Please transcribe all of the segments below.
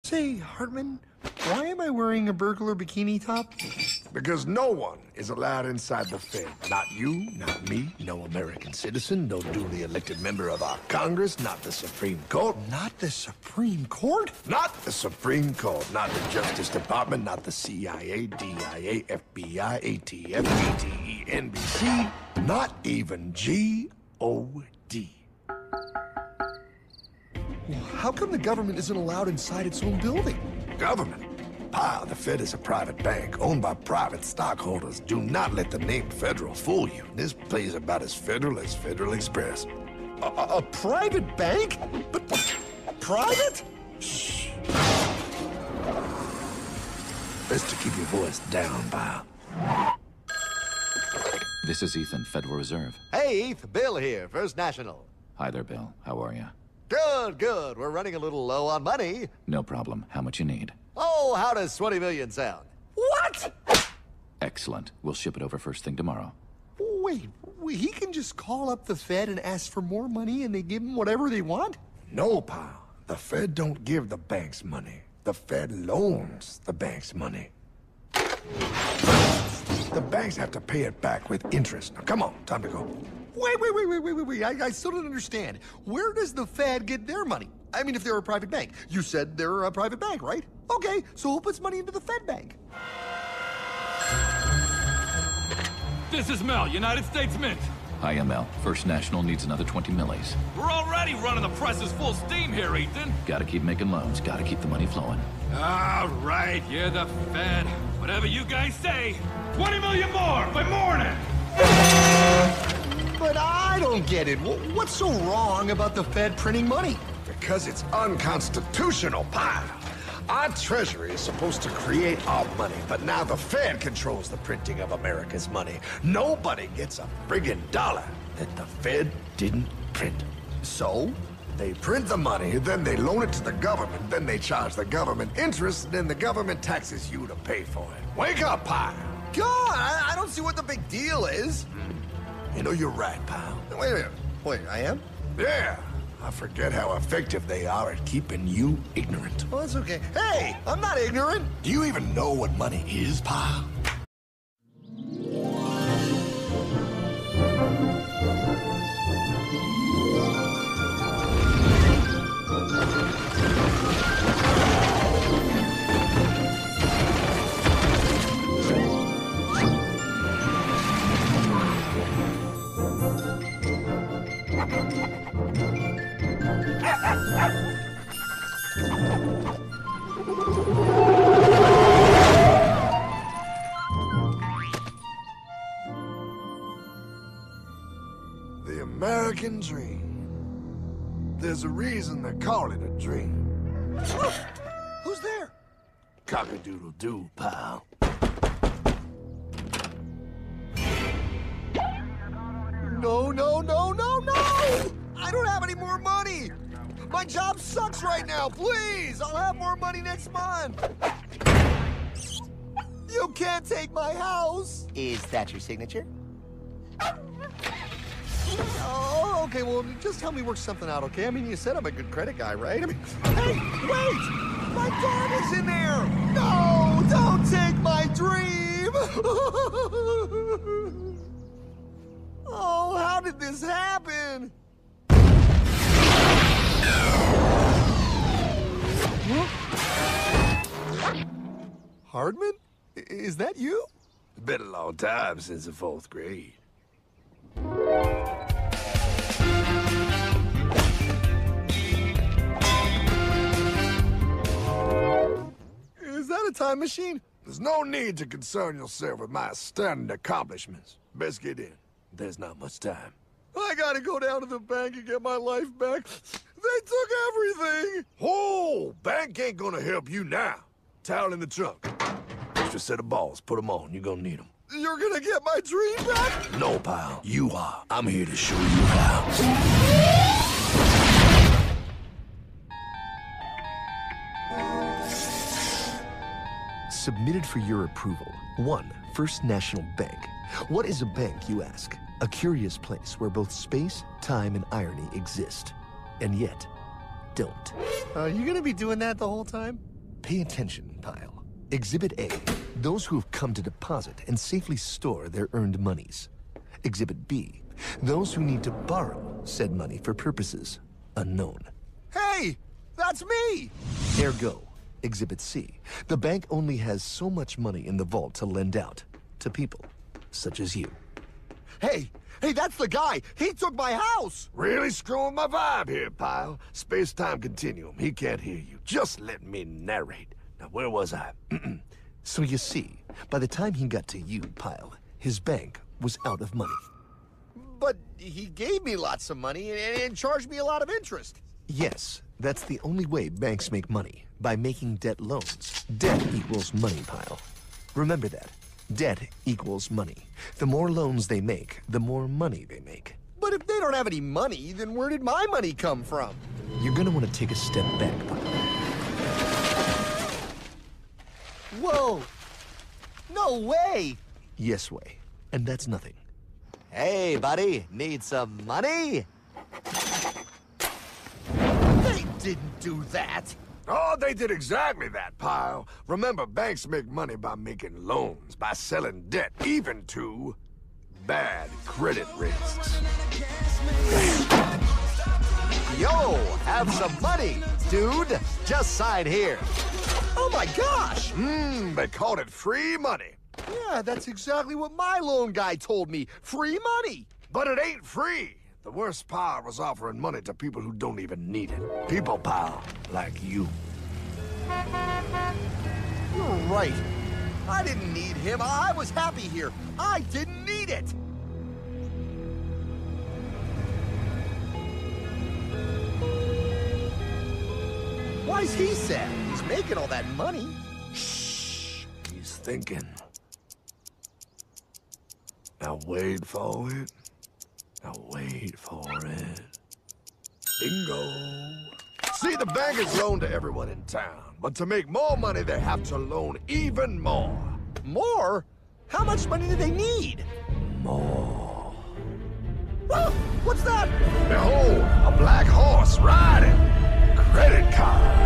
Say, Hartman, why am I wearing a burglar bikini top? Because no one is allowed inside the Fed. Not you, not me, no American citizen, no duly elected member of our Congress, not the Supreme Court. Not the Supreme Court? Not the Supreme Court, not the Justice Department, not the CIA, DIA, FBI, ATF, ATE, NBC, not even G-O-D. Well, how come the government isn't allowed inside its own building? Government? Pile, the Fed is a private bank owned by private stockholders. Do not let the name Federal fool you. This place is about as Federal Express. A private bank? But private? Shh. Best to keep your voice down, pal. This is Ethan, Federal Reserve. Hey, Eth, Bill here, First National. Hi there, Bill. How are you? Good, good. We're running a little low on money. No problem. How much you need? Oh, how does 20 million sound? What? Excellent. We'll ship it over first thing tomorrow. Wait, he can just call up the Fed and ask for more money and they give him whatever they want? No, pal. The Fed don't give the banks money. The Fed loans the banks money. The banks have to pay it back with interest. Now, come on, time to go. Wait. I still don't understand. Where does the Fed get their money? I mean, if they're a private bank. You said they're a private bank, right? Okay, so who puts money into the Fed bank? This is Mel, United States Mint. Hi, ML. First National needs another 20 millis. We're already running the presses full steam here, Ethan. Gotta keep making loans. Gotta keep the money flowing. All right, you're the Fed. Whatever you guys say. 20 million more by morning. But I don't get it. What's so wrong about the Fed printing money? Because it's unconstitutional, pal. Our Treasury is supposed to create our money, but now the Fed controls the printing of America's money. Nobody gets a friggin' dollar that the Fed didn't print. So? They print the money, then they loan it to the government, then they charge the government interest, then the government taxes you to pay for it. Wake up, pal! God, I don't see what the big deal is. You know, you're right, pal. Wait a minute. Wait, I am? Yeah. I forget how effective they are at keeping you ignorant. Well, that's okay. Hey, I'm not ignorant. Do you even know what money is, pal? The American Dream. There's a reason they call it a dream. Who's there? Cock-a-doodle-doo, pal. No! I don't have any more money! My job sucks right now, please! I'll have more money next month! You can't take my house! Is that your signature? Oh, okay, well, just help me work something out, okay? I mean, you said I'm a good credit guy, right? I mean, hey, wait! My dog is in there! No, don't take my dream! Oh, how did this happen? Hardman? Is that you? It's been a long time since the 4th grade. Is that a time machine? There's no need to concern yourself with my stunning accomplishments. Best get in. There's not much time. I gotta go down to the bank and get my life back. They took everything! Oh, bank ain't gonna help you now. Towel in the trunk. Extra set of balls. Put them on. You're gonna need them. You're gonna get my dream back? No, pal. You are. I'm here to show you how. Submitted for your approval. 1. First National Bank. What is a bank, you ask? A curious place where both space, time, and irony exist. And yet, don't. Are you gonna be doing that the whole time? Pay attention, pile. Exhibit A, those who have come to deposit and safely store their earned monies. Exhibit B, those who need to borrow said money for purposes unknown. Hey, that's me! Ergo, Exhibit C, the bank only has so much money in the vault to lend out to people such as you. Hey, that's the guy! He took my house! Really screwing my vibe here, pile. Space-time continuum. He can't hear you. Just let me narrate. Now, where was I? So you see, by the time he got to you, pile, his bank was out of money. But he gave me lots of money and charged me a lot of interest. Yes, that's the only way banks make money, by making debt loans. Debt equals money, pile. Remember that. Debt equals money. The more loans they make, the more money they make. But if they don't have any money, then where did my money come from? You're gonna want to take a step back, pile. Whoa! No way! Yes way. And that's nothing. Hey, buddy, need some money? They didn't do that! Oh, they did exactly that, pile. Remember, banks make money by making loans, by selling debt, even to bad credit risks. Yo, have some money, dude. Just sign here. Oh my gosh! They called it free money. Yeah, that's exactly what my loan guy told me. Free money! But it ain't free. The worst pile was offering money to people who don't even need it. People, pile, like you. You're right. I didn't need him. I was happy here. I didn't need it. Why's he sad? He's making all that money. Shh. He's thinking. Now wait for it. Now wait for it. Bingo. See, the bankers loan to everyone in town, but to make more money, they have to loan even more. More? How much money do they need? More. Oh, what's that? Behold, a black horse riding. Credit card.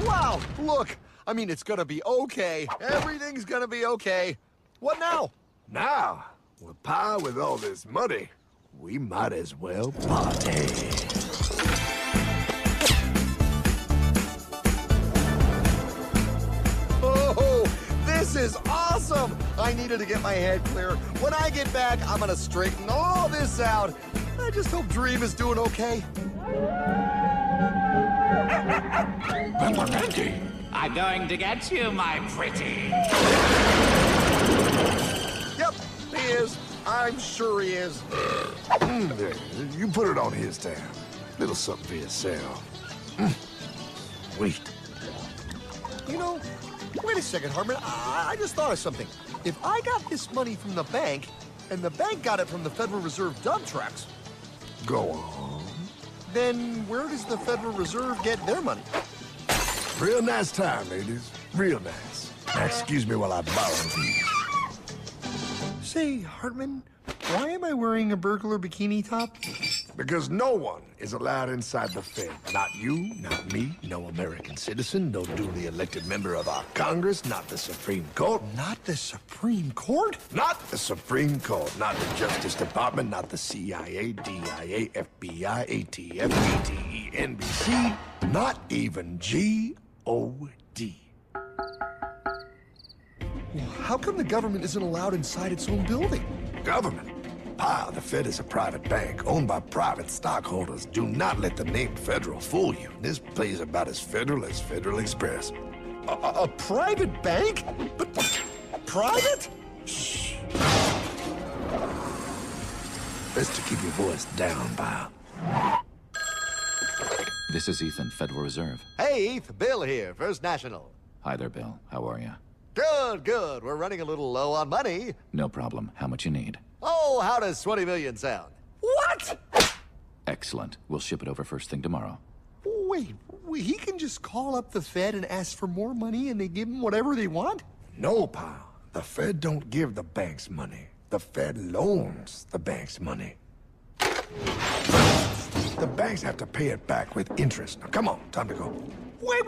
Wow, look. I mean, it's gonna be okay. Everything's gonna be okay. What now? Now, with power with all this money, we might as well party. Oh, this is awesome! I needed to get my head clear. When I get back, I'm gonna straighten all this out. I just hope Dream is doing okay. I'm going to get you, my pretty. Yep, he is. I'm sure he is. There, you put it on his tab. Little something for yourself. Wait. You know, wait a second, Hartman. I just thought of something. If I got this money from the bank, and the bank got it from the Federal Reserve dump trucks, Go on. then where does the Federal Reserve get their money? Real nice time, ladies. Real nice. Now, excuse me while I borrow these. Say, Hartman, why am I wearing a burglar bikini top? Because no one is allowed inside the Fed. Not you, not me, no American citizen, no duly elected member of our Congress, not the Supreme Court. Not the Supreme Court? Not the Supreme Court, not the Justice Department, not the CIA, DIA, FBI, ATF, ATE, NBC, not even G.O.D. How come the government isn't allowed inside its own building? Government? Pile, the Fed is a private bank owned by private stockholders. Do not let the name Federal fool you. This place is about as federal as Federal Express. A private bank? But private? Shh. Best to keep your voice down, Pile. This is Ethan, Federal Reserve. Hey, Eth, Bill here, First National. Hi there, Bill. How are you? Good, good. We're running a little low on money. No problem. How much you need? Oh, how does 20 million sound? What? Excellent. We'll ship it over first thing tomorrow. Wait, he can just call up the Fed and ask for more money and they give him whatever they want? No, pal. The Fed don't give the banks money. The Fed loans the banks money. The banks have to pay it back with interest. Now, come on, time to go. Wait.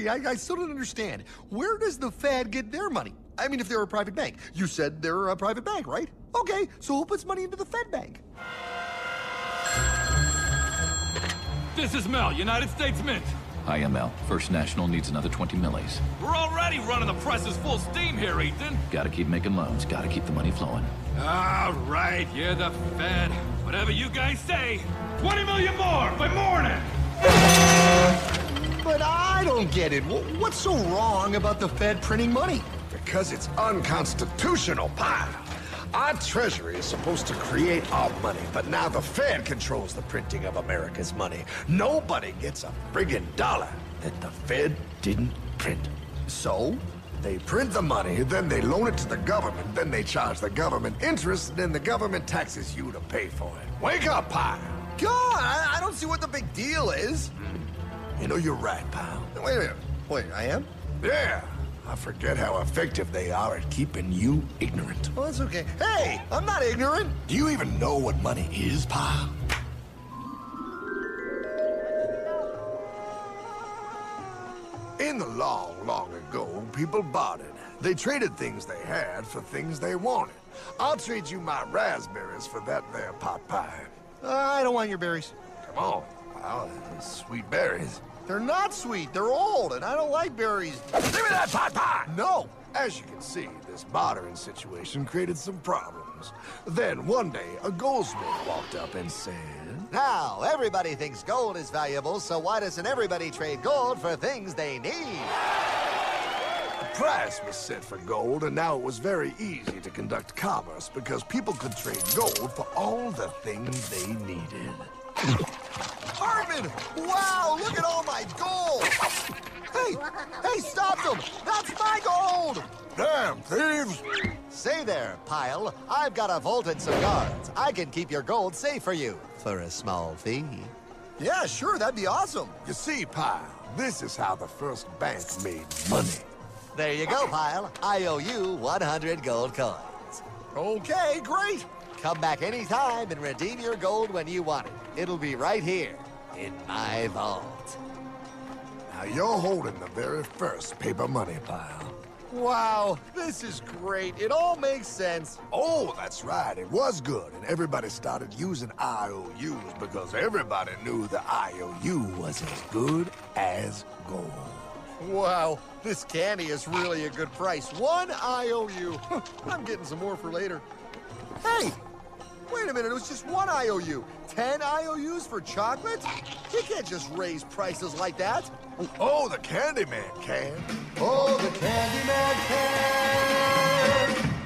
I still don't understand. Where does the Fed get their money? I mean, if they're a private bank. You said they're a private bank, right? Okay, so who puts money into the Fed bank? This is Mel, United States Mint. Hi, ML. First National needs another 20 millis. We're already running the presses full steam here, Ethan. Gotta keep making loans. Gotta keep the money flowing. All right, you're the Fed. Whatever you guys say. 20 million more by morning. But I don't get it. What's so wrong about the Fed printing money? Because it's unconstitutional, pal. Our Treasury is supposed to create our money, but now the Fed controls the printing of America's money. Nobody gets a friggin' dollar that the Fed didn't print. So? They print the money, then they loan it to the government, then they charge the government interest, then the government taxes you to pay for it. Wake up, pal! God, I don't see what the big deal is. You know, you're right, pal. Wait a minute. Wait, I am? Yeah. I forget how effective they are at keeping you ignorant. Oh, that's okay. Hey, I'm not ignorant. Do you even know what money is, pal? In the long, long ago, people bartered. They traded things they had for things they wanted. I'll trade you my raspberries for that there pot pie. I don't want your berries. Come on, pal. Sweet berries. They're not sweet. They're old, and I don't like berries. Give me that pot pie! No. As you can see, this bartering situation created some problems. Then one day, a goldsmith walked up and said, Now, everybody thinks gold is valuable, so why doesn't everybody trade gold for things they need? a price was set for gold, and now it was very easy to conduct commerce because people could trade gold for all the things they needed. Hartman! Wow, look at all my gold! Hey, stop them! That's my gold! Damn thieves! Say there, Pile. I've got a vault and some guards. I can keep your gold safe for you for a small fee. Yeah, sure, that'd be awesome. You see, Pile, this is how the first bank made money. There you go, Pile. I owe you 100 gold coins. Okay, great. Come back anytime and redeem your gold when you want it. It'll be right here in my vault. Now you're holding the very first paper money, Pile. Wow, this is great. It all makes sense. Oh, that's right. It was good, and everybody started using IOUs because everybody knew the IOU was as good as gold. Wow, this candy is really a good price. 1 IOU. I'm getting some more for later. Hey, wait a minute, it was just 1 IOU. 10 IOUs for chocolate? You can't just raise prices like that. Oh, the Candyman can. Oh, the Candyman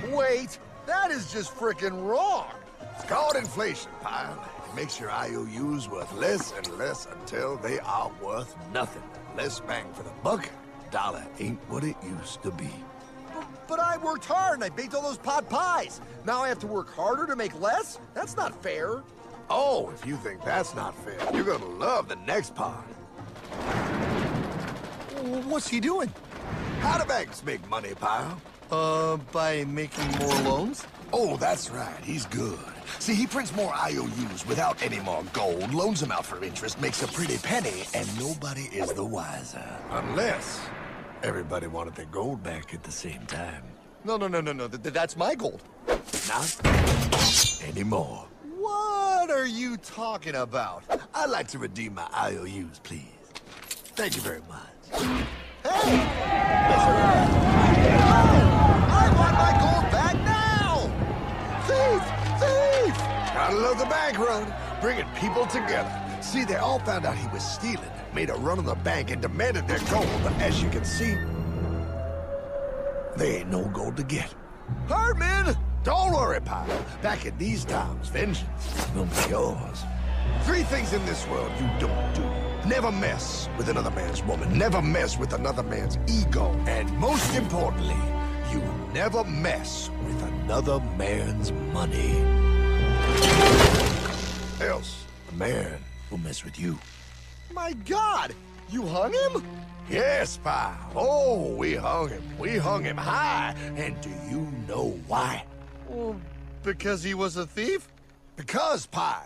can! Wait, that is just frickin' wrong. It's called inflation, Pile. It makes your IOUs worth less and less until they are worth nothing. Less bang for the buck. Dollar ain't what it used to be. But I worked hard and I baked all those pot pies. Now I have to work harder to make less? That's not fair. Oh, if you think that's not fair, you're gonna love the next part. What's he doing? How do banks make money, Pile? By making more loans? Oh, that's right. He's good. See, he prints more IOUs without any more gold, loans them out for interest, makes a pretty penny, and nobody is the wiser. Unless everybody wanted their gold back at the same time. No. That's my gold. Not anymore. What are you talking about? I'd like to redeem my IOUs, please. Thank you very much. Hey! I want my gold back now! Thief! Gotta love the bank run, bringing people together. See, they all found out he was stealing, made a run on the bank, and demanded their gold. But as you can see, there ain't no gold to get. Hartman! Don't worry, pal. Back in these times, vengeance will be yours. 3 things in this world you don't do. Never mess with another man's woman. Never mess with another man's ego. And most importantly, you never mess with another man's money. Else, the man will mess with you. My God! You hung him? Yes, pal. Oh, we hung him. We hung him high. And do you know why? Well, because he was a thief? Because, pal,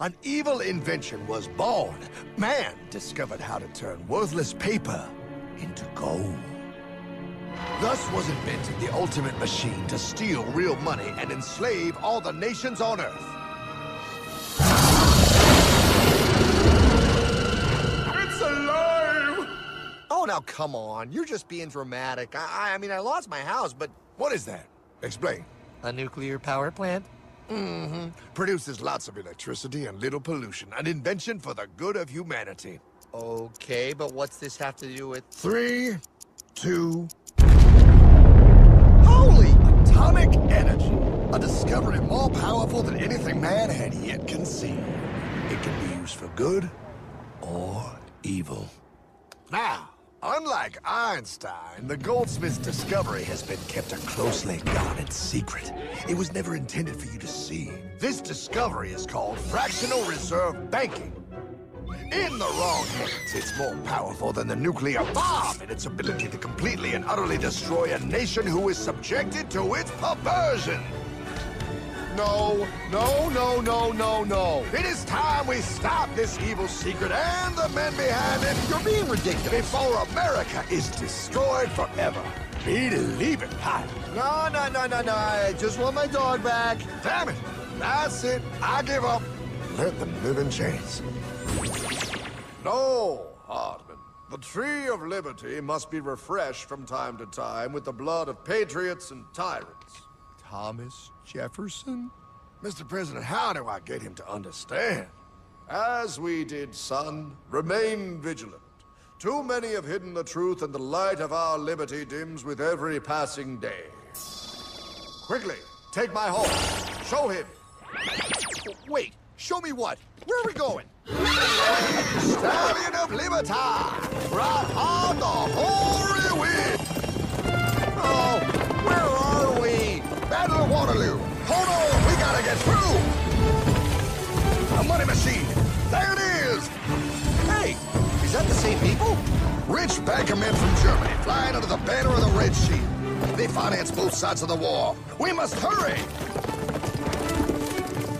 an evil invention was born. Man discovered how to turn worthless paper into gold. Thus was invented the ultimate machine to steal real money and enslave all the nations on Earth. It's alive! Oh, now come on. You're just being dramatic. I mean, I lost my house, but... What is that? Explain. A nuclear power plant? Mm-hmm. Produces lots of electricity and little pollution. An invention for the good of humanity. Okay, but what's this have to do with... 3, 2... Holy! Atomic energy. A discovery more powerful than anything man had yet conceived. It can be used for good or evil. Now, unlike Einstein, the goldsmith's discovery has been kept a closely guarded secret. It was never intended for you to see. This discovery is called fractional reserve banking. In the wrong hands, it's more powerful than the nuclear bomb in its ability to completely and utterly destroy a nation who is subjected to its perversion. No, no, no, no, no, no. It is time we stop this evil secret and the men behind it. You're being ridiculous. Before America is destroyed forever. Believe it, Pop. No, no, no, no, no. I just want my dog back. Damn it. That's it. I give up. Let them live in chains. No, Hardman. The tree of liberty must be refreshed from time to time with the blood of patriots and tyrants. Thomas Jefferson? Mr. President, how do I get him to understand? As we did, son, remain vigilant. Too many have hidden the truth, and the light of our liberty dims with every passing day. Quickly, take my horse. Show him. Wait, show me what? Where are we going? Stallion of Liberty! Right on the hoary wind! Oh, where are we? Battle of Waterloo! Hold on, we gotta get through! A money machine! There it is! Hey, is that the same people? Rich banker men from Germany flying under the banner of the Red Shield. They finance both sides of the war. We must hurry!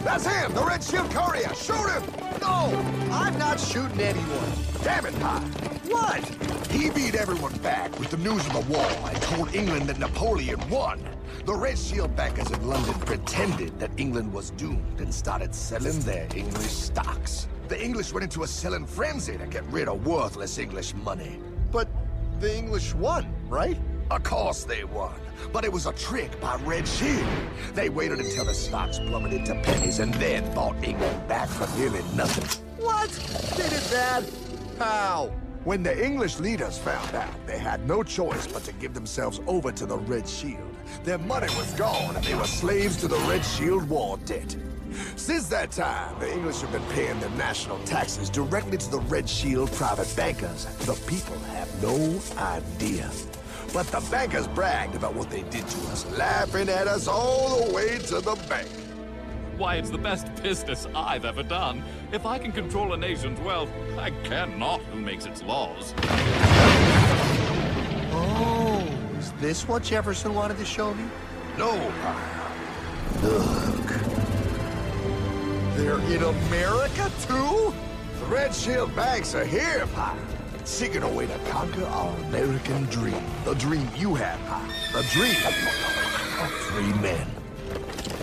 That's him, the Red Shield courier! Shoot him! No, I'm not shooting anyone. Damn it, Pop! What? He beat everyone back with the news of the war and told England that Napoleon won. The Red Shield bankers in London pretended that England was doomed and started selling their English stocks. The English went into a selling frenzy to get rid of worthless English money. But the English won, right? Of course they won, but it was a trick by Red Shield. They waited until the stocks plummeted to pennies and then bought England back for nearly nothing. What? They did that? How? When the English leaders found out, they had no choice but to give themselves over to the Red Shield. Their money was gone and they were slaves to the Red Shield war debt. Since that time, the English have been paying their national taxes directly to the Red Shield private bankers. The people have no idea. But the bankers bragged about what they did to us, laughing at us all the way to the bank. Why, it's the best business I've ever done. If I can control a nation's wealth, I care not who makes its laws. Oh, is this what Jefferson wanted to show me? No, look. They're in America, too? The Red Shield banks are here, Pop. Seeking a way to conquer our American dream. The dream you have, Pop. The dream of free men.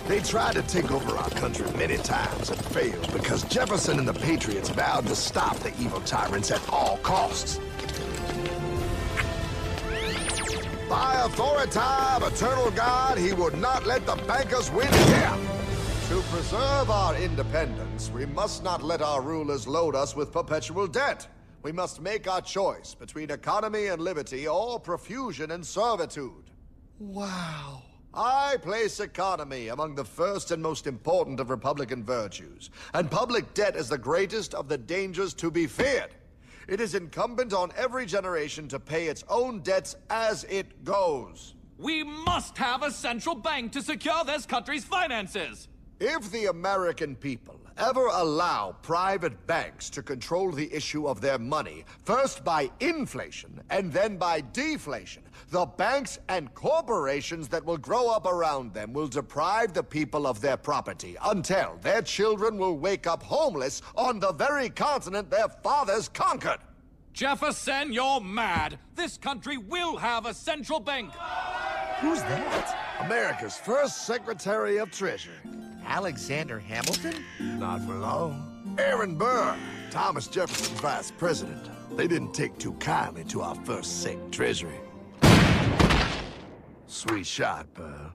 They tried to take over our country many times and failed because Jefferson and the Patriots vowed to stop the evil tyrants at all costs. By authority of eternal God, he would not let the bankers win here. To preserve our independence, we must not let our rulers load us with perpetual debt. We must make our choice between economy and liberty or profusion and servitude. Wow. I place economy among the first and most important of Republican virtues, and public debt is the greatest of the dangers to be feared. It is incumbent on every generation to pay its own debts as it goes. We must have a central bank to secure this country's finances. If the American people ever allow private banks to control the issue of their money, first by inflation and then by deflation, the banks and corporations that will grow up around them will deprive the people of their property until their children will wake up homeless on the very continent their fathers conquered. Jefferson, you're mad. This country will have a central bank. Who's that? America's first Secretary of Treasury. Alexander Hamilton? Not for long. Aaron Burr, Thomas Jefferson's vice president. They didn't take too kindly to our first Sec Treasury. Sweet shot, Burr.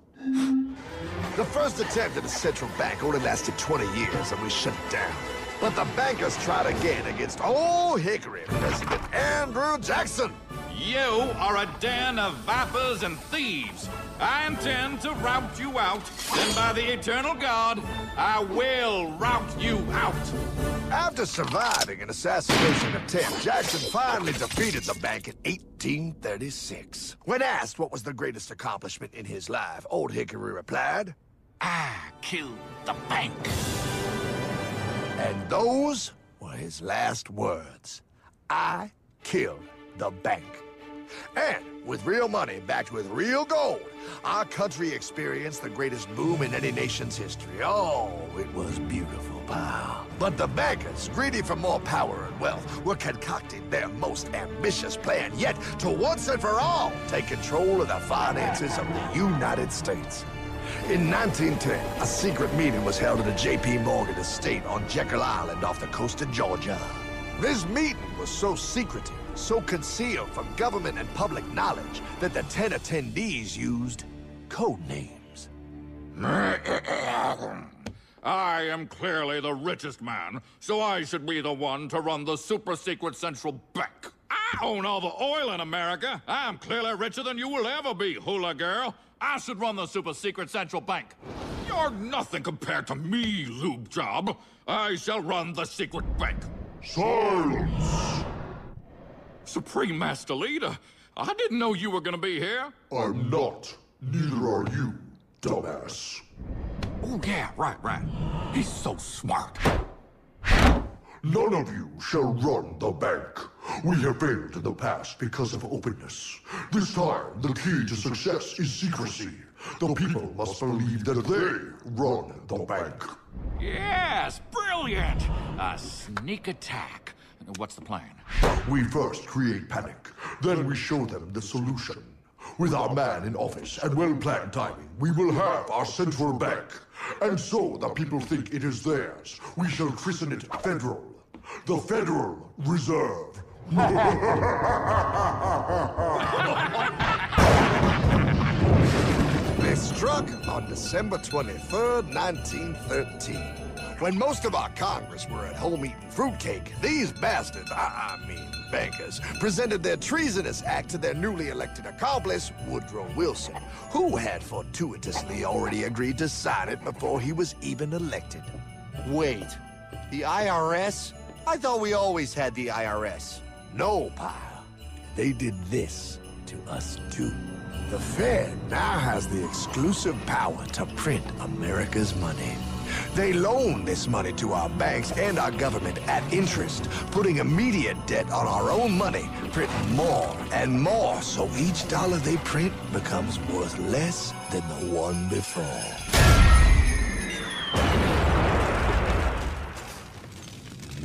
The first attempt at a central bank only lasted 20 years and we shut it down. But the bankers tried again against Old Hickory President Andrew Jackson. You are a den of vipers and thieves. I intend to rout you out, and by the eternal God, I will rout you out. After surviving an assassination attempt, Jackson finally defeated the bank in 1836. When asked what was the greatest accomplishment in his life, Old Hickory replied, I killed the bank. and those were his last words. I killed the bank. And with real money backed with real gold, our country experienced the greatest boom in any nation's history. Oh, it was beautiful, pal. But the bankers, greedy for more power and wealth, were concocting their most ambitious plan yet to once and for all take control of the finances of the United States. In 1910, a secret meeting was held at a J.P. Morgan estate on Jekyll Island off the coast of Georgia. This meeting was so secretive, so concealed from government and public knowledge that the 10 attendees used code names. I am clearly the richest man, so I should be the one to run the super-secret central bank. I own all the oil in America. I'm clearly richer than you will ever be, hula girl. I should run the super-secret central bank. You're nothing compared to me, lube job. I shall run the secret bank. Silence! Supreme Master Leader, I didn't know you were gonna be here. I'm not. Neither are you, dumbass. Oh, yeah, right. He's so smart. None of you shall run the bank. We have failed in the past because of openness. This time, the key to success is secrecy. The people must believe that they run the bank. Yes, brilliant! A sneak attack. What's the plan? We first create panic, then we show them the solution. With our man in office and well-planned timing, we will have our central bank. And so the people think it is theirs. We shall christen it Federal. The Federal Reserve. They struck on December 23rd, 1913. When most of our Congress were at home eating fruitcake, these bastards, I mean bankers, presented their treasonous act to their newly elected accomplice, Woodrow Wilson, who had fortuitously already agreed to sign it before he was even elected. Wait, the IRS? I thought we always had the IRS. No, pal. They did this to us too. The Fed now has the exclusive power to print America's money. They loan this money to our banks and our government at interest, putting immediate debt on our own money, printing more and more, so each dollar they print becomes worth less than the one before.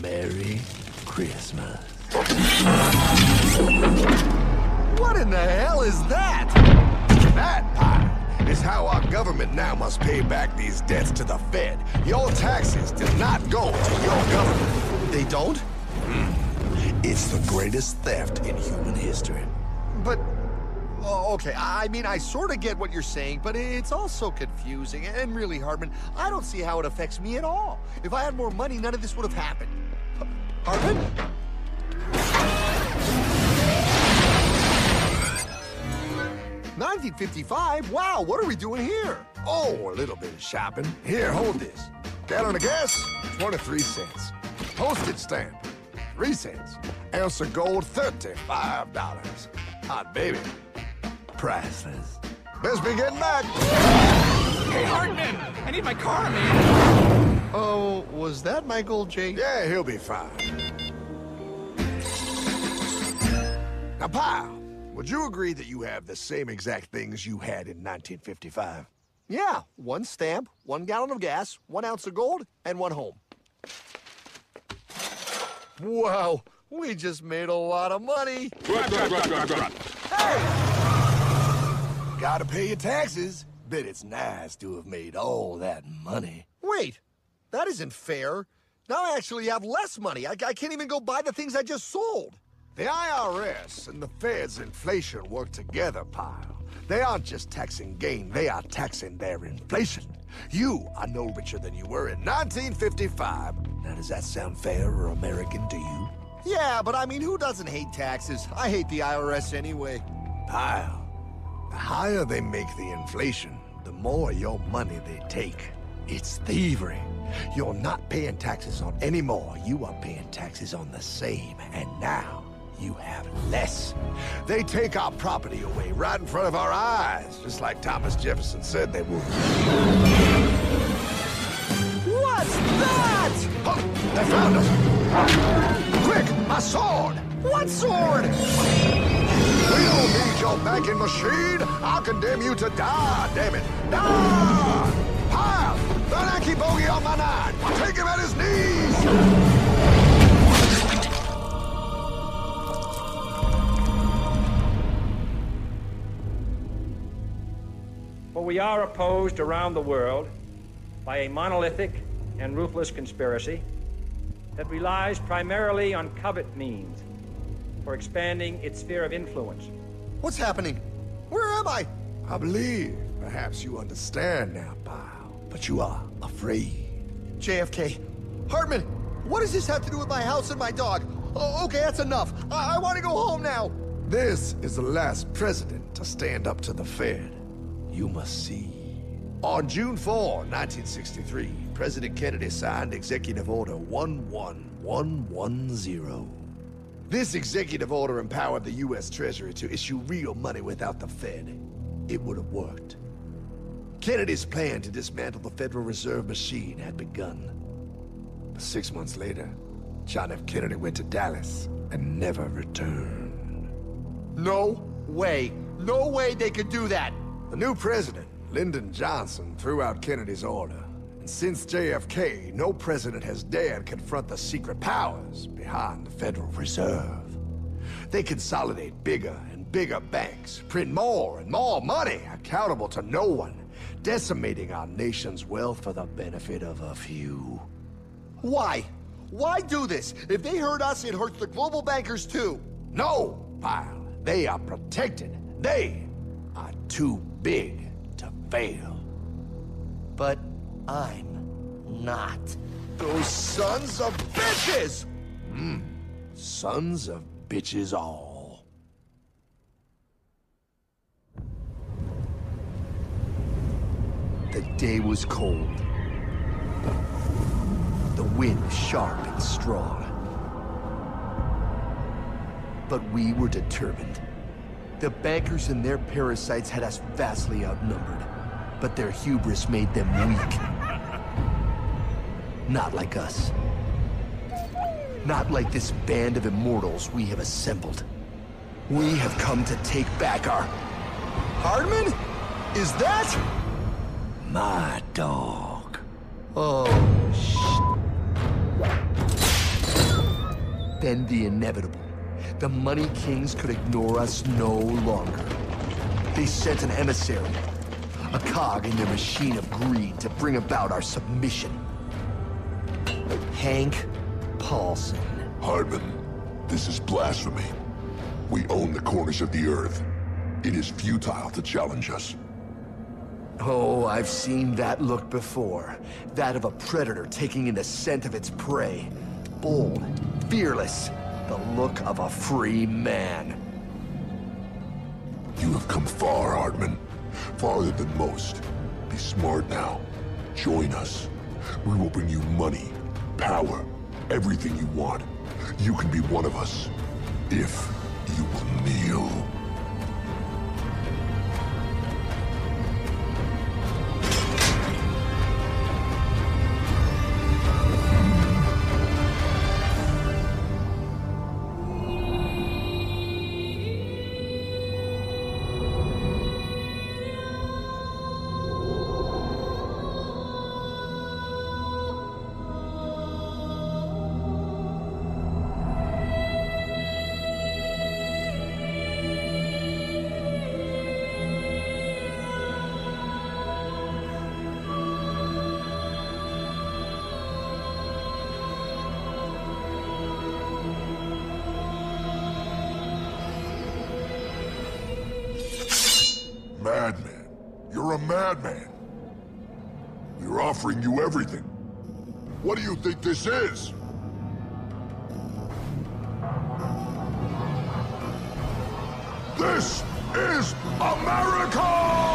Merry Christmas. What in the hell is that? That, pal, is how our government now must pay back these debts to the Fed. Your taxes did not go to your government. They don't? It's the greatest theft in human history. But, oh, okay, I mean, I sort of get what you're saying, but it's all so confusing. And really, Hartman, I don't see how it affects me at all. If I had more money, none of this would have happened. Hartman? 1955? Wow, what are we doing here? Oh, a little bit of shopping. Here, hold this. Gallon of gas, 23 cents. Postage stamp, 3 cents. Ounce of gold, $35. Hot baby, priceless. Best be getting back. Hey, Hartman! I need my car, man! Oh, was that my gold, Jay? Yeah, he'll be fine. Now, pal, would you agree that you have the same exact things you had in 1955? Yeah, 1 stamp, 1 gallon of gas, 1 ounce of gold, and 1 home. Wow, we just made a lot of money. Gotta pay your taxes. Bet it's nice to have made all that money. Wait, that isn't fair. Now I actually have less money. I can't even go buy the things I just sold. The IRS and the Fed's inflation work together, pal. They aren't just taxing gain, they are taxing their inflation. You are no richer than you were in 1955. Now, does that sound fair or American to you? Yeah, but I mean, who doesn't hate taxes? I hate the IRS anyway. Pal, the higher they make the inflation, the more your money they take. It's thievery. You're not paying taxes on any more. You are paying taxes on the same, and now you have less. They take our property away right in front of our eyes, just like Thomas Jefferson said they would. What's that? Oh, they found us! Quick, my sword! What sword? We don't need your banking machine! I'll condemn you to die, damn it! Die! Pile! The lanky bogey on my 9! Take him at his knees! For we are opposed around the world by a monolithic and ruthless conspiracy that relies primarily on covert means for expanding its sphere of influence. What's happening? Where am I? I believe perhaps you understand now, pal, but you are afraid. JFK. Hartman, what does this have to do with my house and my dog? Oh, okay, that's enough. I want to go home now. This is the last president to stand up to the Fed. You must see. On June 4, 1963, President Kennedy signed Executive Order 11110. This executive order empowered the U.S. Treasury to issue real money without the Fed. It would have worked. Kennedy's plan to dismantle the Federal Reserve machine had begun. But 6 months later, John F. Kennedy went to Dallas and never returned. No way. No way they could do that. The new president, Lyndon Johnson, threw out Kennedy's order. And since JFK, no president has dared confront the secret powers behind the Federal Reserve. They consolidate bigger and bigger banks, print more and more money, accountable to no one, decimating our nation's wealth for the benefit of a few. Why? Why do this? If they hurt us, it hurts the global bankers too. No, pal. They are protected. They are too big to fail. But I'm not. Those sons of bitches! Sons of bitches all. The day was cold. The wind sharp and strong. But we were determined. The bankers and their parasites had us vastly outnumbered, but their hubris made them weak. Not like us. Not like this band of immortals we have assembled. We have come to take back our... Hardman? Is that... My dog. Oh, Then the inevitable. The money kings could ignore us no longer. They sent an emissary, a cog in their machine of greed to bring about our submission. Hank Paulson. Hardman, this is blasphemy. We own the corners of the earth. It is futile to challenge us. Oh, I've seen that look before. That of a predator taking in the scent of its prey. Bold, fearless, the look of a free man. You have come far, Hardman. Farther than most. Be smart now. Join us. We will bring you money, power, everything you want. You can be one of us, if you will kneel. Madman. You're a madman. We're offering you everything. What do you think this is? This is America!